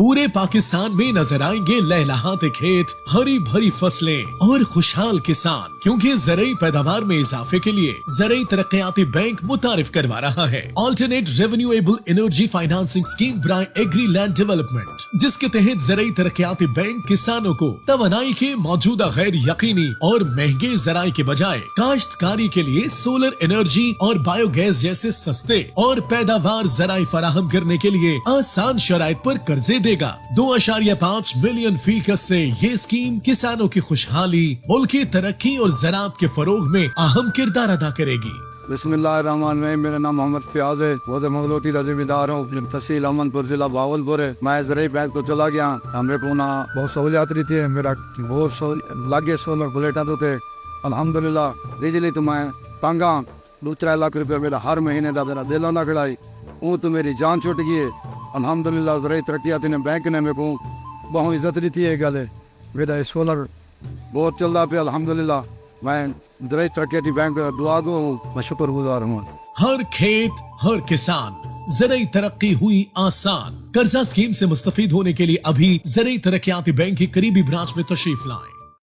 पूरे पाकिस्तान में नजर आएंगे लहलहाते खेत, हरी भरी फसलें और खुशहाल किसान, क्योंकि ज़राई पैदावार में इजाफे के लिए ज़राई तरक्याती बैंक मुतारिफ करवा रहा है alternate renewable energy financing scheme ब्राय एग्री लैंड डेवलपमेंट, जिसके तहत ज़राई तरक्याती बैंक किसानों को तवानाई के मौजूदा गैर यकीनी और महंगे ज़राई के बजाय काश्तकारी के लिए सोलर एनर्जी और बायोगैस जैसे सस्ते और पैदावार ज़राई फराहम करने के लिए आसान शराइत पर कर्जे देगा। 2.5 मिलियन फीसद से ये स्कीम किसानों की खुशहाली, मुल्क की तरक्की और ज़राअत के फरोग में अहम किरदार अदा करेगी। बिस्मिल्लाहिर्रहमानिर्रहीम। मेरा नाम मोहम्मद फयाज है, बहुत मंगलोटी का जिम्मेदार हूँ, तहसील अमनपुर जिला भावलपुर है। मैं ज़राई बैंक तो चला गया, हमें पूना बहुत सहूलियात रही थी, मेरा बहुत लागे सोलर बुलेटा तो थे अल्हम्दुलिल्लाह। बिजली तो मैं तंगा 2-3 लाख रुपये मेरा हर महीने का मेरा दिल ना खड़ाई, वो तो मेरी जान छुट गई है अल्हम्दुलिल्लाह। ज़राई तरक्याती ने बैंक ने मेरे को बहुत इज्जत दी थी, गल मेरा सोलर बहुत चल रहा पे अल्हम्दुलिल्लाह। मैं ज़राई तरक्याती बैंक दुआ को मैं शुक्रगुजार हूँ। हर खेत हर किसान, ज़राई तरक्की हुई आसान। कर्जा स्कीम से मुस्तफीद होने के लिए अभी ज़राई तरक्याती बैंक की करीबी ब्रांच में तशरीफ लाएं।